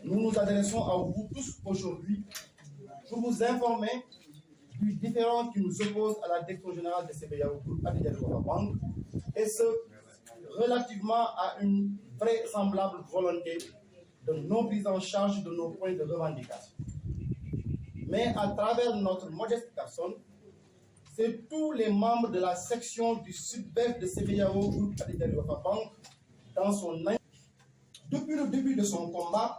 nous nous adressons à vous tous aujourd'hui pour vous informer du différend qui nous oppose à la direction générale de CBAO Group Abidjan Bank, et ce, relativement à une vraisemblable volonté de non prise en charge de nos points de revendication. Mais à travers notre modeste personne, c'est tous les membres de la section du sud-ouest de CBAO Group Abidjan Bank dans son année. Depuis le début de son combat,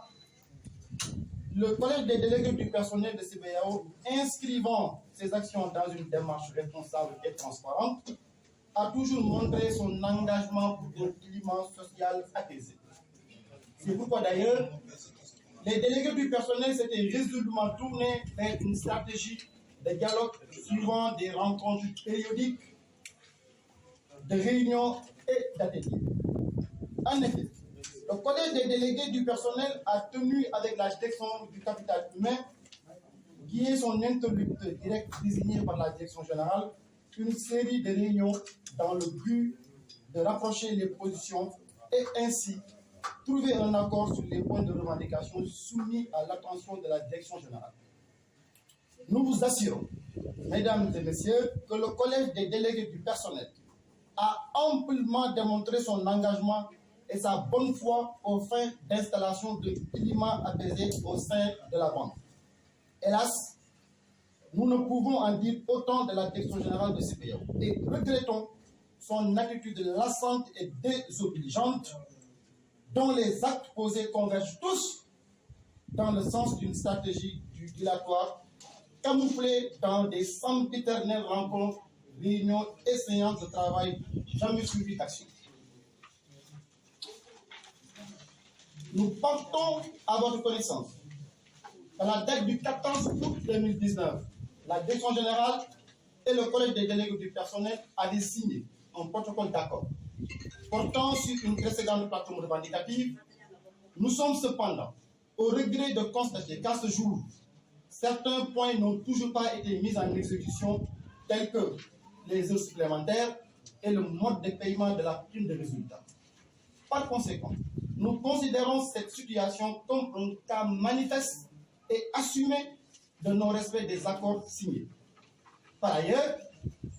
le collège des délégués du personnel de CBAO, inscrivant ses actions dans une démarche responsable et transparente, a toujours montré son engagement pour un climat social apaisé. C'est pourquoi d'ailleurs, les délégués du personnel s'étaient résolument tournés vers une stratégie de dialogue suivant des rencontres périodiques, de réunions et d'ateliers. En effet, le collège des délégués du personnel a tenu avec la direction du capital humain, qui est son interlocuteur direct désigné par la direction générale, une série de réunions dans le but de rapprocher les positions et ainsi trouver un accord sur les points de revendication soumis à l'attention de la direction générale. Nous vous assurons, mesdames et messieurs, que le collège des délégués du personnel a amplement démontré son engagement et sa bonne foi aux fins d'installation de climat apaisé au sein de la banque. Hélas, nous ne pouvons en dire autant de la direction générale de CBAO et regrettons son attitude lassante et désobligeante, dont les actes posés convergent tous dans le sens d'une stratégie du dilatoire, camouflée dans des sempiternelles rencontres, réunions et séances de travail jamais suivies d'action. Nous portons à votre connaissance qu'à la date du 14 août 2019, la direction générale et le collège des délégués du personnel avaient signé un protocole d'accord portant sur une précédente plateforme revendicative. Nous sommes cependant au regret de constater qu'à ce jour, certains points n'ont toujours pas été mis en exécution, tels que les heures supplémentaires et le mode de paiement de la prime de résultat. Par conséquent, nous considérons cette situation comme un cas manifeste et assumé de non-respect des accords signés. Par ailleurs,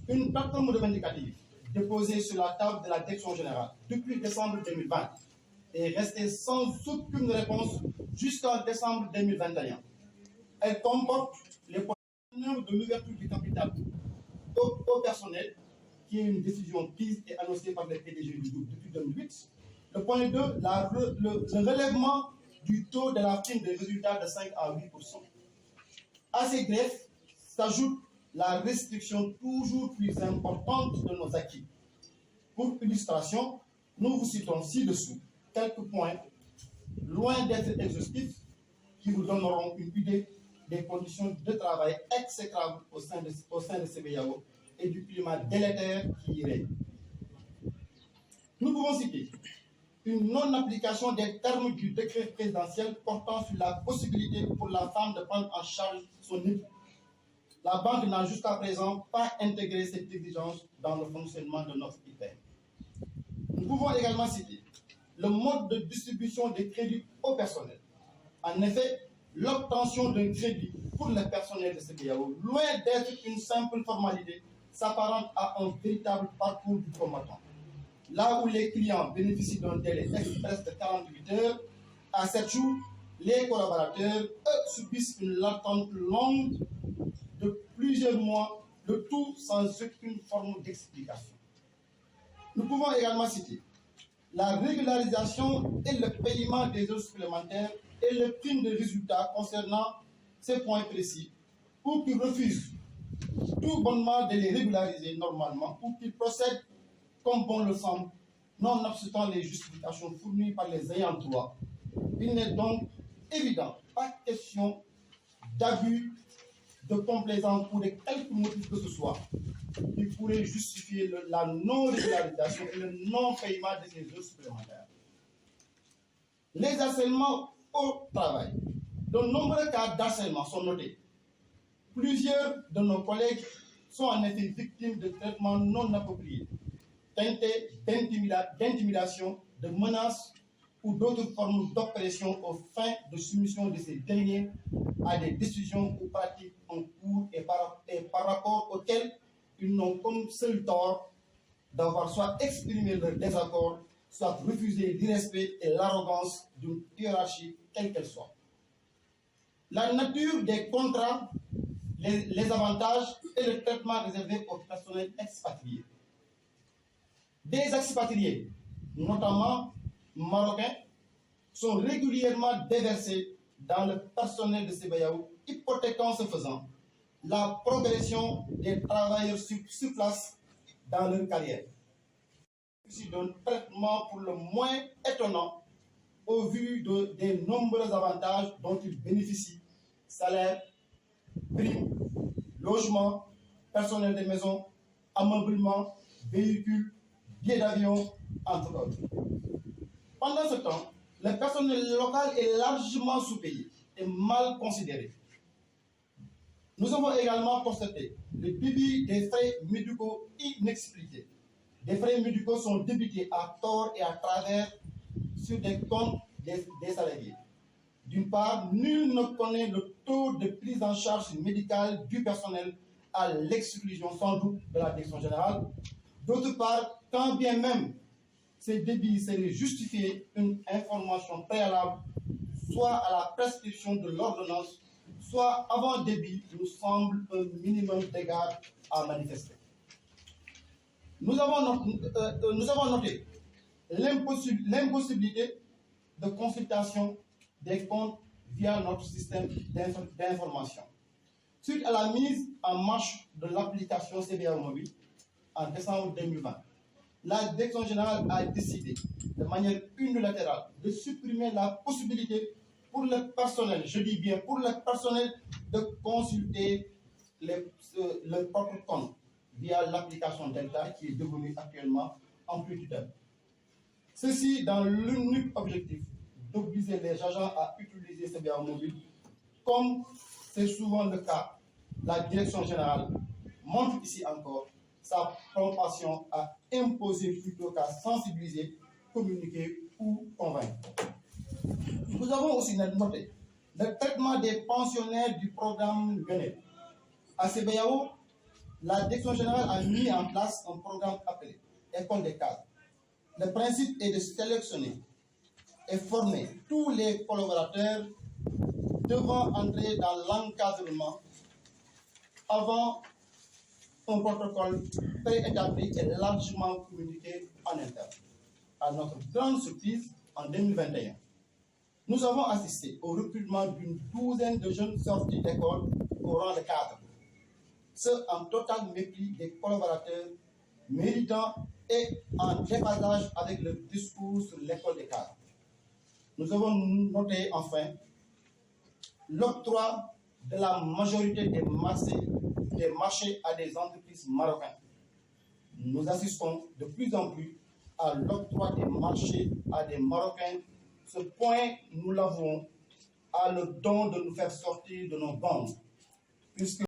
une plateforme revendicative déposée sur la table de la direction générale depuis décembre 2020 est restée sans aucune réponse jusqu'en décembre 2021. Elle comporte les points de l'ouverture du capital au personnel, qui est une décision prise et annoncée par le PDG du groupe depuis 2008. Le point 2, le relèvement du taux de la prime des résultats de 5 à 8%. À ces greffes s'ajoute la restriction toujours plus importante de nos acquis. Pour illustration, nous vous citons ci-dessous quelques points, loin d'être exhaustifs, qui vous donneront une idée des conditions de travail exécrables au sein de CBAO et du climat délétère qui y règne. Nous pouvons citer une non-application des termes du décret présidentiel portant sur la possibilité pour la femme de prendre en charge son époux. La banque n'a jusqu'à présent pas intégré cette exigence dans le fonctionnement de notre IPM. Nous pouvons également citer le mode de distribution des crédits au personnel. En effet, l'obtention d'un crédit pour le personnel de CBAO, loin d'être une simple formalité, s'apparente à un véritable parcours du combattant. Là où les clients bénéficient d'un délai express de 48 heures à 7 jours, les collaborateurs, eux, subissent une attente longue de plusieurs mois, le tout sans aucune forme d'explication. Nous pouvons également citer la régularisation et le paiement des heures supplémentaires et le prime de résultats concernant ces points précis, ou qu'ils refusent tout bonnement de les régulariser normalement, ou qu'ils procèdent comme bon le semble, nonobstant les justifications fournies par les ayants droit. Il n'est donc évident pas question d'abus, de complaisance ou de quelque motif que ce soit qui pourrait justifier la non-régularisation et le non-paiement de ces heures supplémentaires. Les harcèlements au travail. De nombreux cas d'harcèlement sont notés. Plusieurs de nos collègues sont en effet victimes de traitements non appropriés, teintés d'intimidation, de menaces ou d'autres formes d'oppression aux fins de soumission de ces derniers à des décisions ou pratiques en cours et par rapport auxquelles ils n'ont comme seul tort d'avoir soit exprimé leur désaccord, soit refusé l'irrespect et l'arrogance d'une hiérarchie quelle qu'elle soit. La nature des contrats, les avantages et le traitement réservé aux personnels expatriés. Des expatriés, notamment marocains, sont régulièrement déversés dans le personnel de CBAO, hypothéquant ce faisant la progression des travailleurs sur place dans leur carrière. C'est un traitement pour le moins étonnant au vu des nombreux avantages dont ils bénéficient: salaire, primes, logement, personnel de maison, ameublement, véhicules, billets d'avion, entre autres. Pendant ce temps, le personnel local est largement sous-payé et mal considéré. Nous avons également constaté le débit des frais médicaux inexpliqués. Des frais médicaux sont débités à tort et à travers sur des comptes des salariés. D'une part, nul ne connaît le taux de prise en charge médicale du personnel, à l'exclusion sans doute de la direction générale. D'autre part, quand bien même ces débits seraient justifiés, une information préalable, soit à la prescription de l'ordonnance, soit avant débit, nous semble un minimum d'égard à manifester. Nous avons noté l'impossibilité de consultation des comptes via notre système d'information. Suite à la mise en marche de l'application CBAO Mobile en décembre 2020, la Direction générale a décidé de manière unilatérale de supprimer la possibilité pour le personnel, je dis bien pour le personnel, de consulter le propre compte via l'application Delta qui est devenue actuellement en plus tutelle. Ceci dans l'unique objectif d'obliger les agents à utiliser CBAO Mobile. Comme c'est souvent le cas, la Direction générale montre ici encore sa propension à imposer plutôt qu'à sensibiliser, communiquer ou convaincre. Nous avons aussi noté le traitement des pensionnaires du programme Guenel. À CBAO, la Direction générale a mis en place un programme appelé École des cadres. Le principe est de sélectionner et former tous les collaborateurs devant entrer dans l'encadrement avant un protocole préétabli et largement communiqué en interne. À notre grande surprise, en 2021, nous avons assisté au recrutement d'une douzaine de jeunes sortis d'école au rang de cadre. Ce en total mépris des collaborateurs méritants et en déphasage avec le discours sur l'école des cadres. Nous avons noté enfin l'octroi de la majorité des marchés à des entreprises marocaines. Nous assistons de plus en plus à l'octroi des marchés à des Marocains. Ce point, nous l'avons, a le don de nous faire sortir de nos bandes, puisque